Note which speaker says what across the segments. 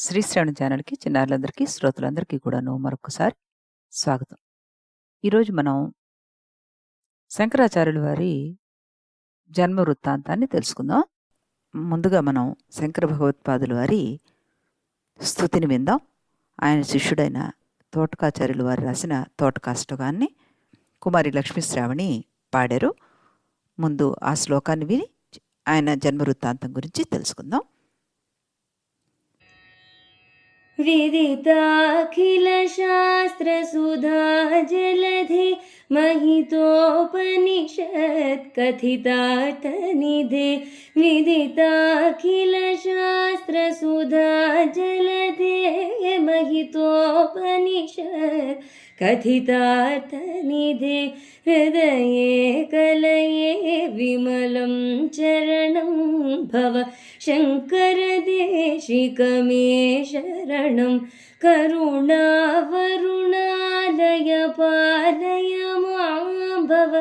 Speaker 1: శ్రీశ్రవణ ఛానల్‌కి చిన్నారులందరికీ, శ్రోతలందరికీ కూడాను మరొక్కసారి స్వాగతం. ఈరోజు మనం శంకరాచార్యుల వారి జన్మ వృత్తాంతాన్ని తెలుసుకుందాం. ముందుగా మనం శంకర భగవత్పాదుల వారి స్తుతిని విందాం. ఆయన శిష్యుడైన తోటకాచార్యుల వారు రాసిన తోటకాష్టకాన్ని కుమారి లక్ష్మీ శ్రావణి పాడారు. ముందు ఆ శ్లోకాన్ని విని ఆయన జన్మ వృత్తాంతం గురించి తెలుసుకుందాం.
Speaker 2: विदिताखिलशास्त्रसुधा जलधे महितोपनिषत्कथितार्थनिधे विदिताखिलशास्त्रसुधा जलधे महितोपनिषत् कथितार्थनिधे हृदये कलये विमलं चरणं भव शङ्करदेशिकमे शरणं करुणावरुणालय पालय मां भव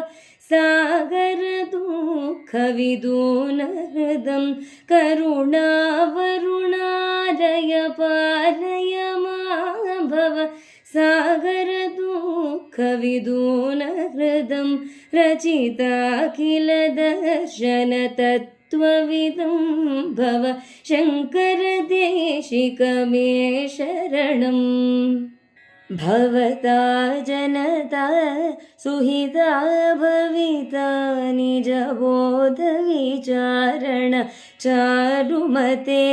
Speaker 2: सागरदुःखविदूनहृदं करुणावरुणालय पालय मां भव सागरदुःखविदूनहृदं रचिताखिलदर्शनतत्त्वविदं भव शङ्करदेशिकमे शरणम् भवता जनता सुहिता भविता निजबोधविचारण चारुमते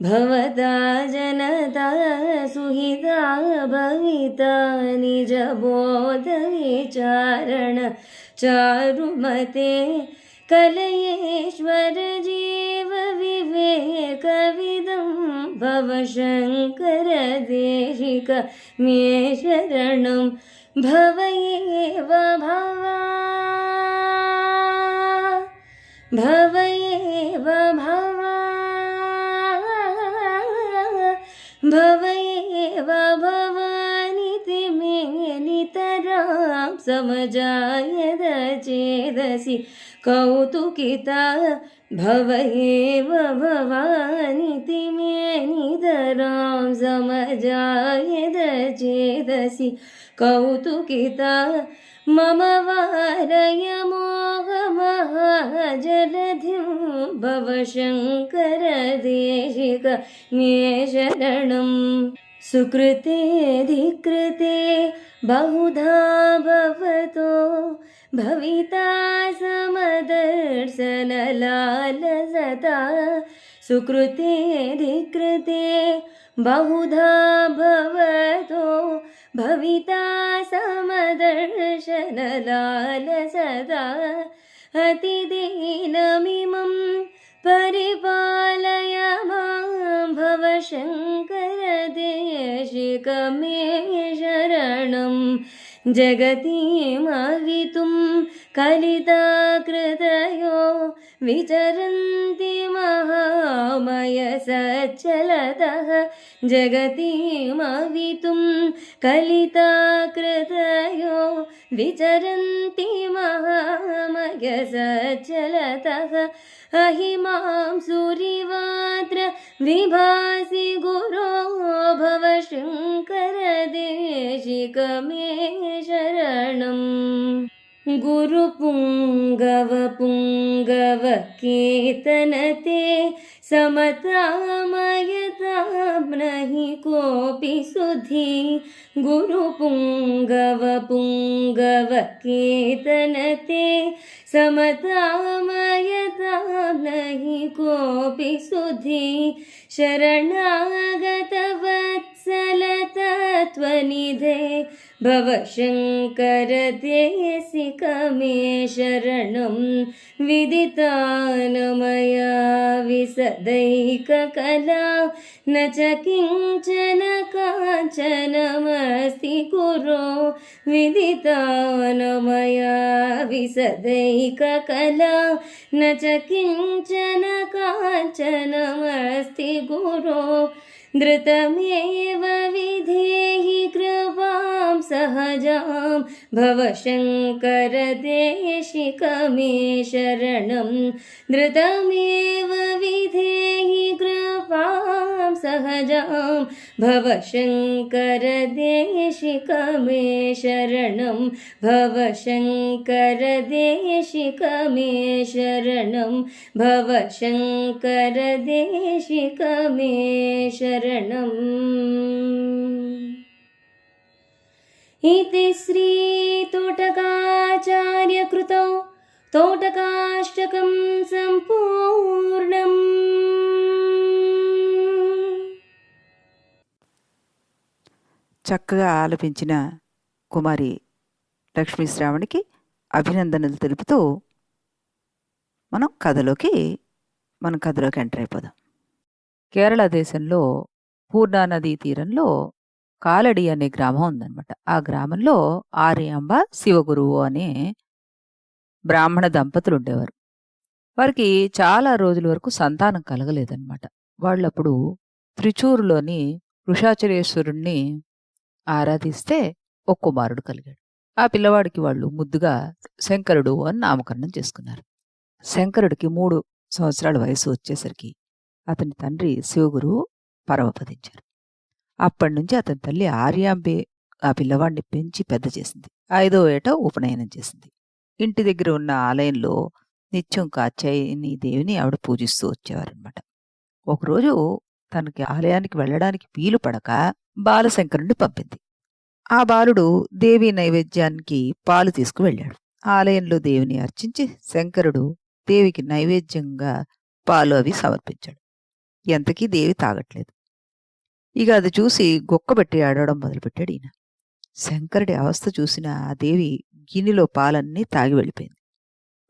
Speaker 2: भवता जनता सुहिता भविता निजबोधविचारण चारुमते कलयेश्वर जीव विवेकविदं भव शङ्करदेशिक मे शरणं भव एव भवा भव एव भवा भव एव भवानिति मे नितरां समजायद चेदसि कौतुकिता भव एव भवानिति मे नितरां समजायद चेदसि कौतुकिता मम वारय मोहमहाजलधिं भव शङ्करदेशिक मे शरणं सुकृतेऽधिकृते बहुधा भवतो भविता समदर्शनलालसता सुकृतेऽधिकृते बहुधा भवतो भविता समदर्शनलालसता अतिदीनमिमं परिपालय मां भव शङ्करदेशिक मे शरणं जगतीमवितुं कलिताकृतयो विचरन्ति महामय सच्चलतः जगतीमवितुं कलिताकृतयो विचरन्ति महामय सच्चलतः अहिमां सूरिवात्र विभासि गुरो भव शङ्करदेशिक मे शरणम् गुरुपुङ्गव कीर्तनते समतामयतां नहि कोऽपि सुधी गुरुपुङ्गव कीर्तनते समतामयतां नहि कोऽपि सुधी शरणागतवत्सलतत्त्वनिधे भव शङ्करदेशिक मे शरणं विदितानमया विशदैककला न च किञ्चन काञ्चनमस्ति गुरो विदितानमया विशदैककला न च किञ्चन काञ्चनमस्ति गुरो धृतमेव विधेहि कृपां सहजां भव शङ्करदेशिक मे शरणं धृतमेव विधेहि कृपां सहजां भव शङ्कर देशिक मे शरणं भव शङ्कर देशिक मे शरणं भव शङ्कर देशिक मे शरणम् इति श्रीतोटकाचार्यकृतौ तोटकाष्टकं सम्पूर्णम्।
Speaker 1: చక్కగా ఆలపించిన కుమారి లక్ష్మీ శ్రావణికి అభినందనలు తెలుపుతూ మనం కథలోకి ఎంటర్ అయిపోదాం. కేరళ దేశంలో పూర్ణా నదీ తీరంలో కాలడి అనే గ్రామం ఉందన్నమాట. ఆ గ్రామంలో ఆర్యాంబ శివగురువు అనే బ్రాహ్మణ దంపతులు ఉండేవారు. వారికి చాలా రోజుల వరకు సంతానం కలగలేదన్నమాట. వాళ్ళప్పుడు త్రిచూరులోని వృషాచలేశ్వరుణ్ణి ఆరాధిస్తే ఒక కుమారుడు కలిగాడు. ఆ పిల్లవాడికి వాళ్ళు ముద్దుగా శంకరుడు అని నామకరణం చేసుకున్నారు. శంకరుడికి 3 సంవత్సరాల వయసు వచ్చేసరికి అతని తండ్రి శివగురువు పరమపదించారు. అప్పటి నుంచి అతని తల్లి ఆర్యాంబే ఆ పిల్లవాడిని పెంచి పెద్ద చేసింది. 5వ ఏట ఉపనయనం చేసింది. ఇంటి దగ్గర ఉన్న ఆలయంలో నిత్యం కాత్యాయని దేవిని ఆవిడ పూజిస్తూ వచ్చేవారనమాట. ఒకరోజు తనకి ఆలయానికి వెళ్ళడానికి వీలు పడక బాలశంకరుణ్ణి పంపింది. ఆ బాలుడు దేవి నైవేద్యానికి పాలు తీసుకువెళ్ళాడు. ఆలయంలో దేవిని అర్చించి శంకరుడు దేవికి నైవేద్యంగా పాలు అవి సమర్పించాడు. ఎంతకీ దేవి తాగట్లేదు. ఇక అది చూసి గొక్కబెట్టి ఆడవడం మొదలుపెట్టాడు ఈయన. శంకరుడి అవస్థ చూసిన ఆ దేవి గిన్నెలో పాలన్నీ తాగి వెళ్ళిపోయింది.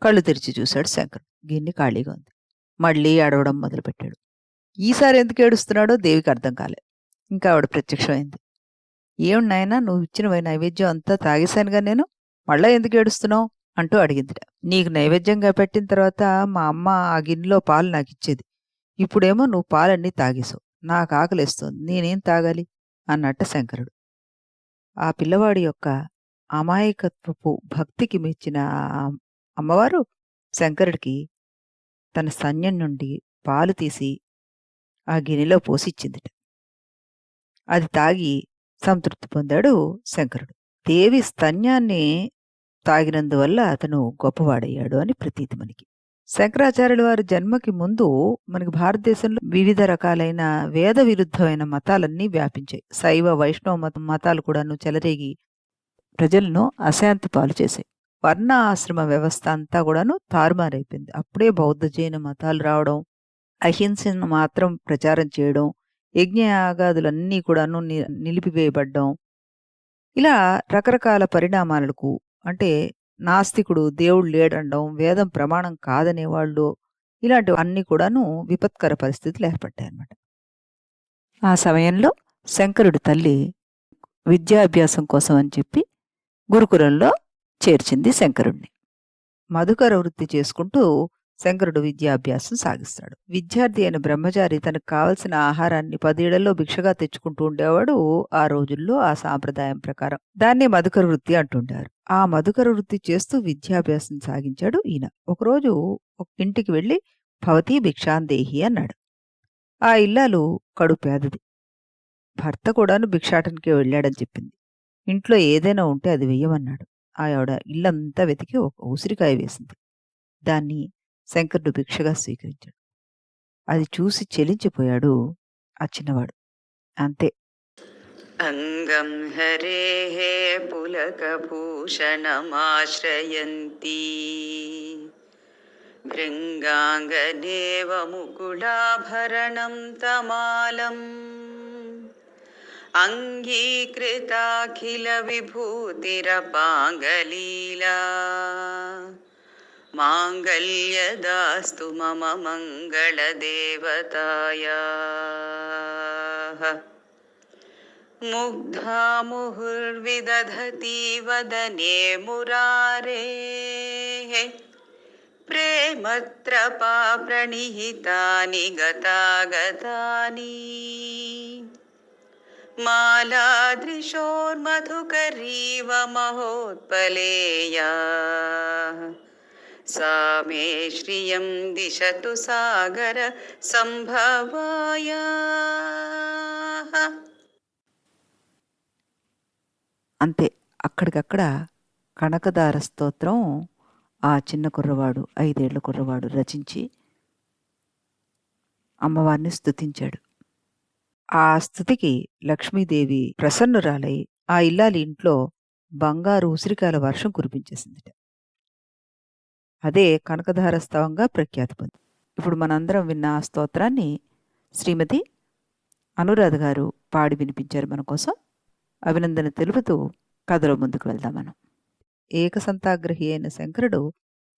Speaker 1: కళ్ళు తెరిచి చూశాడు శంకరుడు. గిన్నె ఖాళీగా ఉంది. మళ్ళీ ఆడవడం మొదలుపెట్టాడు. ఈసారి ఎందుకు ఏడుస్తున్నాడో దేవికి అర్థం కాలే. ఇంకా ఆవిడ ప్రత్యక్షమైంది. ఏం నాయనా, నువ్వు ఇచ్చిన నైవేద్యం అంతా తాగేశానుగా నేను, మళ్ళా ఎందుకు ఏడుస్తున్నావు అంటూ అడిగిందిట. నీకు నైవేద్యంగా పెట్టిన తర్వాత మా అమ్మ ఆ గిన్నెలో పాలు నాకు ఇచ్చేది. ఇప్పుడేమో నువ్వు పాలన్నీ తాగేశావు. నాకు ఆకలేస్తోంది, నేనేం తాగాలి అన్నట్ట శంకరుడు. ఆ పిల్లవాడి యొక్క అమాయకత్వపు భక్తికి మెచ్చిన అమ్మవారు శంకరుడికి తన స్తన్యం నుండి పాలు తీసి ఆ గిన్నెలో పోసి ఇచ్చిందిట. అది తాగి సంతృప్తి పొందాడు శంకరుడు. దేవి స్తన్యాన్ని తాగినందువల్ల అతను గొప్పవాడయ్యాడు అని ప్రతీతి మనకి. శంకరాచార్యుల వారి జన్మకి ముందు మనకి భారతదేశంలో వివిధ రకాలైన వేద విరుద్ధమైన మతాలన్నీ వ్యాపించాయి. శైవ వైష్ణవ మతాలు కూడాను చెలరేగి ప్రజలను అశాంతి పాలు చేశాయి. వర్ణ ఆశ్రమ వ్యవస్థ అంతా కూడాను తారుమారైపోయింది. అప్పుడే బౌద్ధ జైన మతాలు రావడం, అహింసను మాత్రం ప్రచారం చేయడం, యజ్ఞయాగాదులన్నీ కూడాను నిలిపివేయబడ్డం, ఇలా రకరకాల పరిణామాలకు, అంటే నాస్తికుడు దేవుడు లేడండం, వేదం ప్రమాణం కాదనేవాళ్ళు, ఇలాంటివి అన్నీ కూడాను విపత్కర పరిస్థితులు ఏర్పడ్డాయన్నమాట. ఆ సమయంలో శంకరుడి తల్లి విద్యాభ్యాసం కోసం అని చెప్పి గురుకులంలో చేర్చింది శంకరుడిని. మధుకర వృత్తి చేసుకుంటూ శంకరుడు విద్యాభ్యాసం సాగిస్తాడు. విద్యార్థి అయిన బ్రహ్మచారి తనకు కావలసిన ఆహారాన్ని 10 ఏళ్లలో భిక్షగా తెచ్చుకుంటూ ఉండేవాడు. ఆ రోజుల్లో ఆ సాంప్రదాయం ప్రకారం దాన్ని మధుకర వృత్తి అంటుంటారు. ఆ మధుకర వృత్తి చేస్తూ విద్యాభ్యాసం సాగించాడు ఈయన. ఒకరోజు ఒక ఇంటికి వెళ్ళి భవతీ భిక్షాందేహి అన్నాడు. ఆ ఇల్లాలు కడు పేదది. భర్త కూడాను భిక్షాటనికే వెళ్ళాడని చెప్పింది. ఇంట్లో ఏదైనా ఉంటే అది వెయ్యమన్నాడు. ఆవిడ ఇల్లంతా వెతికి ఒక ఉసిరికాయ వేసింది. దాన్ని శంకరుడు భిక్షగా స్వీకరించాడు. అది చూసి చెలించిపోయాడు ఆ చిన్నవాడు. అంతే. అంగం హరేః పులకభూషణమాశ్రయంతి భృంగాంగనేవ ముకుళాభరణం తమాలం అంగీకృతాఖిల విభూతిరపాంగలీలా మాంగళ్యదాస్తు మమ మంగళదేవతాయాః. ముగ్ధా ముహుర్విదధతి వదనే మురారేః ప్రేమత్రపా ప్రణిహితాని గతాగతాని మాలాదృశోర్మధుకరీవ మహోత్పలేయా सा मे श्रियं दिशतु सागर సంభవాయ. అంతే, అక్కడికక్కడ కనకదార స్తోత్రం ఆ చిన్న కుర్రవాడు, 5 ఏళ్ల కుర్రవాడు రచించి అమ్మవారిని స్తుతించాడు. ఆ స్తుతికి లక్ష్మీదేవి ప్రసన్నురాలై ఆ ఇల్లాలి ఇంట్లో బంగారు ఉసిరికాయల వర్షం కురిపించేసిందిట. అదే కనకధార స్తవంగా ప్రఖ్యాతి పొంది. ఇప్పుడు మనందరం విన్న ఆ స్తోత్రాన్ని శ్రీమతి అనురాధ గారు పాడి వినిపించారు మన కోసం. అభినందన తెలుపుతూ కథలో ముందుకు వెళ్దాం మనం. ఏకసంతాగ్రహి అయిన శంకరుడు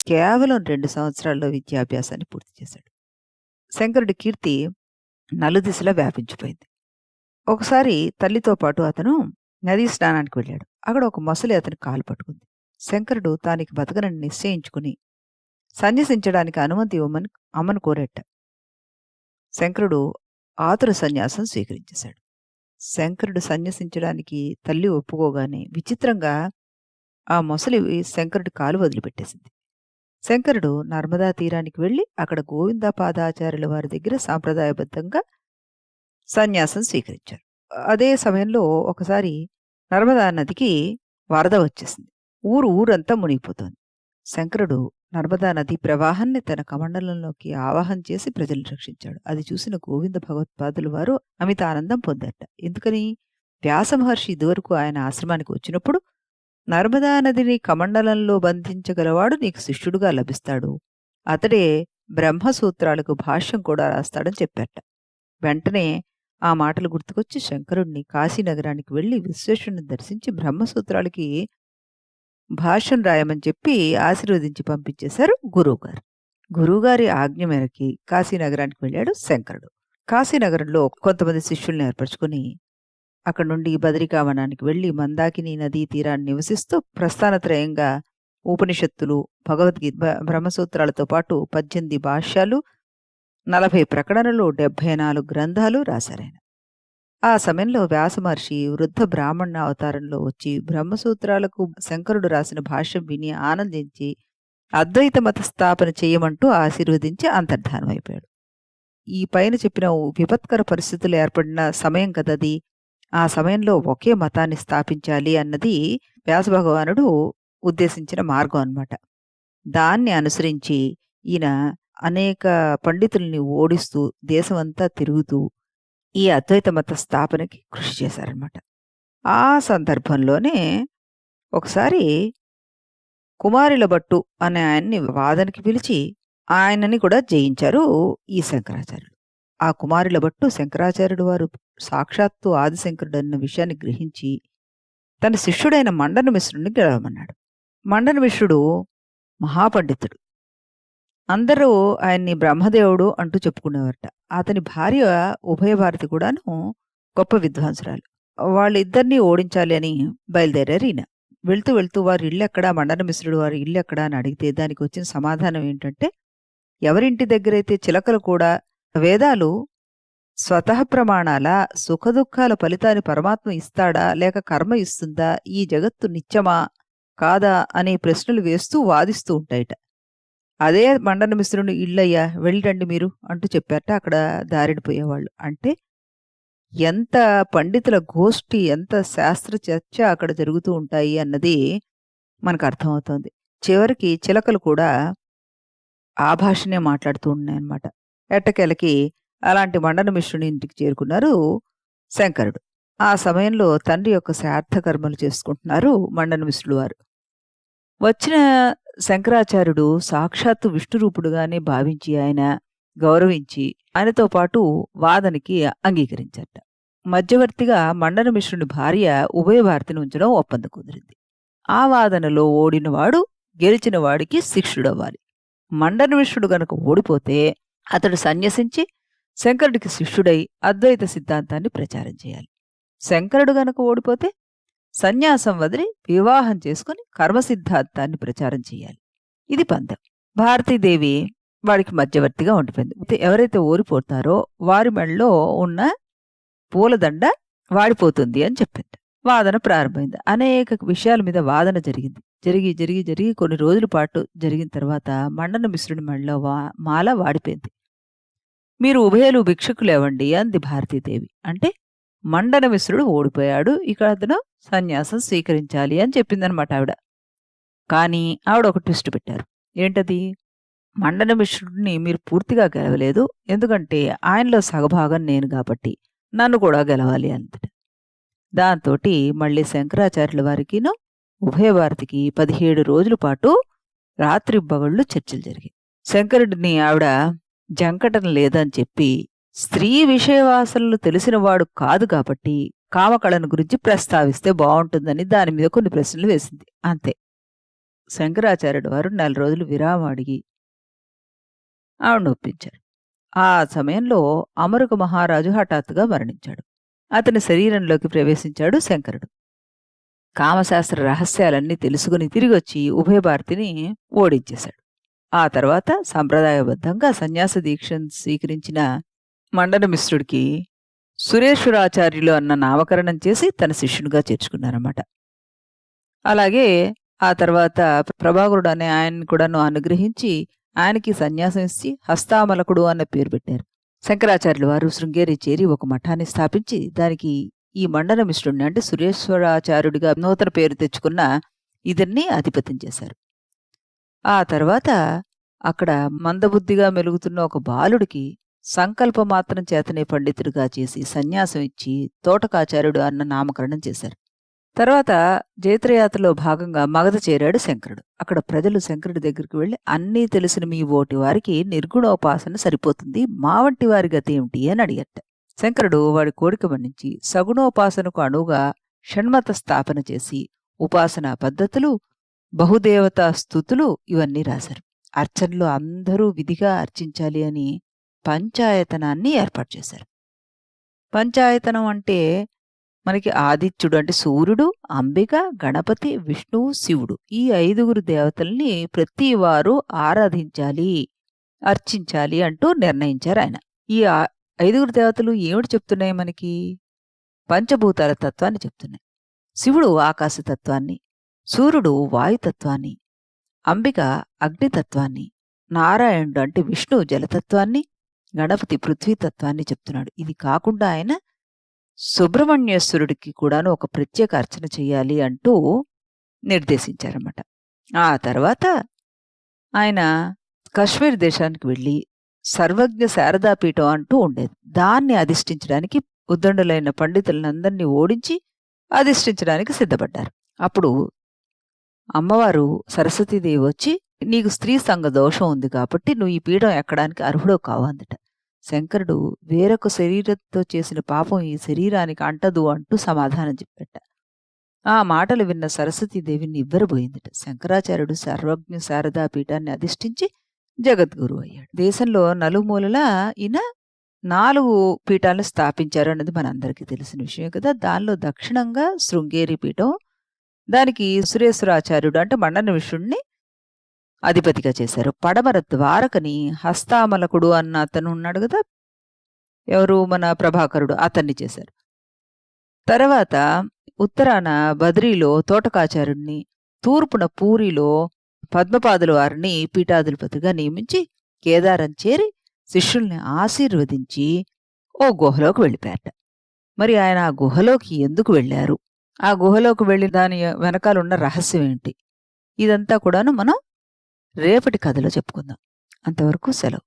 Speaker 1: కేవలం 2 సంవత్సరాల్లో విద్యాభ్యాసాన్ని పూర్తి చేశాడు. శంకరుడి కీర్తి నలుదిశలా వ్యాపించిపోయింది. ఒకసారి తల్లితో పాటు అతను నదీ స్నానానికి వెళ్ళాడు. అక్కడ ఒక మొసలి అతని కాలు పట్టుకుంది. శంకరుడు తానికి బతకనని నిశ్చయించుకుని సన్యసించడానికి అనుమతి ఇవ్వమని అమ్మను కోరేట. శంకరుడు ఆతుర సన్యాసం స్వీకరించేశాడు. శంకరుడు సన్యసించడానికి తల్లి ఒప్పుకోగానే విచిత్రంగా ఆ మొసలి శంకరుడి కాలు వదిలిపెట్టేసింది. శంకరుడు నర్మదా తీరానికి వెళ్ళి అక్కడ గోవిందపాదాచార్యుల వారి దగ్గర సాంప్రదాయబద్ధంగా సన్యాసం స్వీకరించారు. అదే సమయంలో ఒకసారి నర్మదా నదికి వరద వచ్చేసింది. ఊరంతా మునిగిపోతోంది. శంకరుడు నర్మదా నది ప్రవాహాన్ని తన కమండలంలోకి ఆవాహన చేసి ప్రజలను రక్షించాడు. అది చూసిన గోవింద భగవత్పాదులు వారు అమిత ఆనందం పొందారట. ఎందుకని? వ్యాస మహర్షి ఇదివరకు ఆయన ఆశ్రమానికి వచ్చినప్పుడు నర్మదా నదిని కమండలంలో బంధించగలవాడు నీకు శిష్యుడుగా లభిస్తాడు, అతడే బ్రహ్మసూత్రాలకు భాష్యం కూడా రాస్తాడని చెప్పారట. వెంటనే ఆ మాటలు గుర్తుకొచ్చి శంకరుడిని కాశీనగరానికి వెళ్లి విశ్వేశ్వరుని దర్శించి బ్రహ్మసూత్రాలకి భాష్యం రాయమని చెప్పి ఆశీర్వదించి పంపించేశారు గురువుగారు. గురువుగారి ఆజ్ఞ మేరకి కాశీనగరానికి వెళ్ళాడు శంకరుడు. కాశీనగరంలో కొంతమంది శిష్యుల్ని ఏర్పరచుకుని అక్కడి నుండి బదరికావనానికి వెళ్లి మందాకిని నదీ తీరాన్ని నివసిస్తూ ప్రస్థానత్రయంగా ఉపనిషత్తులు, భగవద్గీత, బ్రహ్మసూత్రాలతో పాటు 18 భాష్యాలు, 40 ప్రకటనలు, 74 గ్రంథాలు రాశారాయన. ఆ సమయంలో వ్యాసమహర్షి వృద్ధ బ్రాహ్మణ అవతారంలో వచ్చి బ్రహ్మసూత్రాలకు శంకరుడు రాసిన భాష్యం విని ఆనందించి అద్వైత మత స్థాపన చేయమంటూ ఆశీర్వదించి అంతర్ధానమైపోయాడు. ఈ పైన చెప్పిన విపత్కర పరిస్థితులు ఏర్పడిన సమయం కదది. ఆ సమయంలో ఒకే మతాన్ని స్థాపించాలి అన్నది వ్యాసభగవానుడు ఉద్దేశించిన మార్గం అన్నమాట. దాన్ని అనుసరించి ఈయన అనేక పండితుల్ని ఓడిస్తూ దేశమంతా తిరుగుతూ ఈ అద్వైత మత స్థాపనకి కృషి చేశారనమాట. ఆ సందర్భంలోనే ఒకసారి కుమారుల భట్టు అనే ఆయన్ని వాదనకి పిలిచి ఆయనని కూడా జయించారు ఈ శంకరాచార్యుడు. ఆ కుమారుల భట్టు శంకరాచార్యుడు వారు సాక్షాత్తు ఆదిశంకరుడు అన్న విషయాన్ని గ్రహించి తన శిష్యుడైన మండన మిశ్రుడిని గెలవమన్నాడు. మండన మిశ్రుడు మహాపండితుడు. అందరూ ఆయన్ని బ్రహ్మదేవుడు అంటూ చెప్పుకునేవారట. అతని భార్య ఉభయభారతి కూడాను గొప్ప విద్వాంసురాలు. వాళ్ళిద్దరినీ ఓడించాలి అని బయలుదేరారు ఈయన. వెళ్తూ వెళ్తూ వారి ఇల్లెక్కడా, మండన మిశ్రుడు వారి ఇల్లెక్కడా అని అడిగితే దానికి వచ్చిన సమాధానం ఏంటంటే, ఎవరింటి దగ్గరైతే చిలకలు కూడా వేదాలు స్వతః ప్రమాణాల సుఖదుఖాల ఫలితాన్ని పరమాత్మ ఇస్తాడా లేక కర్మ ఇస్తుందా, ఈ జగత్తు నిత్యమా కాదా అనే ప్రశ్నలు వేస్తూ వాదిస్తూ ఉంటాయట. అదే మండన మిశ్రుని ఇళ్ళయ్యా, వెళ్ళిరండి మీరు అంటూ చెప్పారట అక్కడ దారిడిపోయేవాళ్ళు. అంటే ఎంత పండితుల గోష్ఠి, ఎంత శాస్త్ర చర్చ అక్కడ జరుగుతూ ఉంటాయి అన్నది మనకు అర్థమవుతోంది. చివరికి చిలకలు కూడా ఆ భాషనే మాట్లాడుతూ ఉన్నాయన్నమాట. ఎట్టకేలకి అలాంటి మండన మిశ్రుని ఇంటికి చేరుకున్నారు శంకరుడు. ఆ సమయంలో తండ్రి యొక్క శ్రాద్ధకర్మలు చేసుకుంటున్నారు మండన మిశ్రుడు వారు. వచ్చిన శంకరాచార్యుడు సాక్షాత్తు విష్ణురూపుడుగానే భావించి ఆయన గౌరవించి ఆయనతో పాటు వాదనకి అంగీకరించారట. మధ్యవర్తిగా మండన మిశ్రుని భార్య ఉభయభారతిని ఉంచడం ఒప్పందం కుదిరింది. ఆ వాదనలో ఓడినవాడు గెలిచిన వాడికి శిష్యుడవ్వాలి. మండన మిశ్రుడు గనక ఓడిపోతే అతడు సన్యసించి శంకరుడికి శిష్యుడై అద్వైత సిద్ధాంతాన్ని ప్రచారం చేయాలి. శంకరుడు గనక ఓడిపోతే సన్యాసం వదిలి వివాహం చేసుకుని కర్మసిద్ధాంతాన్ని ప్రచారం చేయాలి. ఇది పందెం. భారతీదేవి వాడికి మధ్యవర్తిగా ఉండిపోయింది. ఎవరైతే ఓడిపోతారో వారి మెడలో ఉన్న పూలదండ వాడిపోతుంది అని చెప్పింది. వాదన ప్రారంభమైంది. అనేక విషయాల మీద వాదన జరిగింది. జరిగి, జరిగి, జరిగి కొన్ని రోజుల పాటు జరిగిన తర్వాత మండన మిశ్రుడి మెడలో మాల వాడిపోయింది. "మీరు ఉభయులు భిక్షుకులేవండి" అంది భారతీదేవి. అంటే మండన మిశ్రుడు ఓడిపోయాడు. ఇక అతను సన్యాసం స్వీకరించాలి అని చెప్పిందనమాట ఆవిడ. కానీ ఆవిడ ఒక ట్విస్ట్ పెట్టారు. ఏంటది? మండన మిశ్రుడిని మీరు పూర్తిగా గెలవలేదు. ఎందుకంటే ఆయనలో సగభాగం నేను కాబట్టి నన్ను కూడా గెలవాలి అందట. దాంతోటి మళ్ళీ శంకరాచార్యుల వారికిను ఉభయ భారతికి 17 రోజుల పాటు రాత్రింబగళ్ళు చర్చలు జరిగాయి. శంకరుడిని ఆవిడ జంకటం లేదని చెప్పి స్త్రీ విషయవాసనలు తెలిసినవాడు కాదు కాబట్టి కామకళను గురించి ప్రస్తావిస్తే బాగుంటుందని దాని మీద కొన్ని ప్రశ్నలు వేసింది. అంతే. శంకరాచార్యుడు వారు 4 రోజులు విరామం అడిగి ఆవిడ ఒప్పించారు. ఆ సమయంలో అమరుక మహారాజు హఠాత్తుగా మరణించాడు. అతని శరీరంలోకి ప్రవేశించాడు శంకరుడు. కామశాస్త్ర రహస్యాలన్నీ తెలుసుకుని తిరిగొచ్చి ఉభయ భారతిని ఓడించేశాడు. ఆ తర్వాత సంప్రదాయబద్ధంగా సన్యాస దీక్షను స్వీకరించిన మండన మిశ్రుడికి సురేశ్వరాచార్యులు అన్న నామకరణం చేసి తన శిష్యునిగా చేర్చుకున్నారన్నమాట. అలాగే ఆ తర్వాత ప్రభాకరుడు అనే ఆయన్ని కూడాను అనుగ్రహించి ఆయనకి సన్యాసం ఇచ్చి హస్తామలకుడు అన్న పేరు పెట్టారు. శంకరాచార్యుల వారు శృంగేరి చేరి ఒక మఠాన్ని స్థాపించి దానికి ఈ మండన మిశ్రుడిని అంటే సురేశ్వరాచార్యుడిగా నూతన పేరు తెచ్చుకున్న ఇద్దరిని అధిపత్యం చేశారు. ఆ తర్వాత అక్కడ మందబుద్ధిగా మెలుగుతున్న ఒక బాలుడికి సంకల్పమాత్రం చేతనే పండితుడిగా చేసి సన్యాసం ఇచ్చి తోటకాచార్యుడు అన్న నామకరణం చేశారు. తర్వాత జైత్రయాత్రలో భాగంగా మగధ చేరాడు శంకరుడు. అక్కడ ప్రజలు శంకరుడి దగ్గరికి వెళ్లి అన్నీ తెలిసిన మీ ఓటి వారికి నిర్గుణోపాసన సరిపోతుంది, మా వంటి వారి గతి ఏమిటి అని అడిగట. శంకరుడు వాడి కోరిక మన్నించి సగుణోపాసనకు అణువుగా షణ్మత స్థాపన చేసి ఉపాసనా పద్ధతులు, బహుదేవతా స్థుతులు ఇవన్నీ రాశారు. అర్చనలో అందరూ విధిగా అర్చించాలి అని పంచాయతనాన్ని ఏర్పాటు చేశారు. పంచాయతనం అంటే మనకి ఆదిత్యుడు అంటే సూర్యుడు, అంబిక, గణపతి, విష్ణువు, శివుడు ఈ 5 దేవతల్ని ప్రతి వారు ఆరాధించాలి, అర్చించాలి అంటూ నిర్ణయించారు ఆయన. ఈ 5 దేవతలు ఏమిటి చెప్తున్నాయి మనకి? పంచభూతాల తత్వాన్ని చెప్తున్నాయి. శివుడు ఆకాశతత్వాన్ని, సూర్యుడు వాయుతత్వాన్ని, అంబిక అగ్నితత్వాన్ని, నారాయణుడు అంటే విష్ణు జలతత్వాన్ని, గణపతి పృథ్వీతత్వాన్ని చెప్తున్నాడు. ఇది కాకుండా ఆయన సుబ్రహ్మణ్యేశ్వరుడికి కూడాను ఒక ప్రత్యేక అర్చన చెయ్యాలి అంటూ నిర్దేశించారన్నమాట. ఆ తర్వాత ఆయన కశ్మీర్ దేశానికి వెళ్ళి సర్వజ్ఞ శారదాపీఠం అంటూ ఉండేది. దాన్ని అధిష్ఠించడానికి ఉద్దండులైన పండితులందరినీ ఓడించి అధిష్ఠించడానికి సిద్ధపడ్డారు. అప్పుడు అమ్మవారు సరస్వతీదేవి వచ్చి, నీకు స్త్రీ సంగ దోషం ఉంది కాబట్టి నువ్వు ఈ పీఠం ఎక్కడానికి అర్హుడో కావు అందట. శంకరుడు వేరొక శరీరంతో చేసిన పాపం ఈ శరీరానికి అంటదు అంటూ సమాధానం చెప్పట. ఆ మాటలు విన్న సరస్వతీదేవిని ఇవ్వరబోయిందట. శంకరాచార్యుడు సర్వజ్ఞ శారదా పీఠాన్ని అధిష్ఠించి జగద్గురు అయ్యాడు. దేశంలో నలుమూలలా ఈయన 4 పీఠాలను స్థాపించారు అన్నది మనందరికీ తెలిసిన విషయం కదా. దానిలో దక్షిణంగా శృంగేరి పీఠం, దానికి సురేశ్వరాచార్యుడు అంటే మండన మిశ్రుడిని అధిపతిగా చేశారు. పడమర ద్వారకని హస్తామలకుడు అన్న అతను ఉన్నాడు కదా, ఎవరు మన ప్రభాకరుడు, అతన్ని చేశారు. తర్వాత ఉత్తరాన బద్రీలో తోటకాచార్యుడిని, తూర్పున పూరిలో పద్మపాదుల వారిని పీఠాధిపతిగా నియమించి కేదారం చేరి శిష్యుల్ని ఆశీర్వదించి ఓ గుహలోకి వెళ్ళిపోయారట. మరి ఆయన ఆ గుహలోకి ఎందుకు వెళ్ళారు, ఆ గుహలోకి వెళ్ళి దాని వెనకాలన్న రహస్యం ఏంటి, ఇదంతా కూడాను మనం రేపటి కథలో చెప్పుకుందాం. అంతవరకు సెలవు.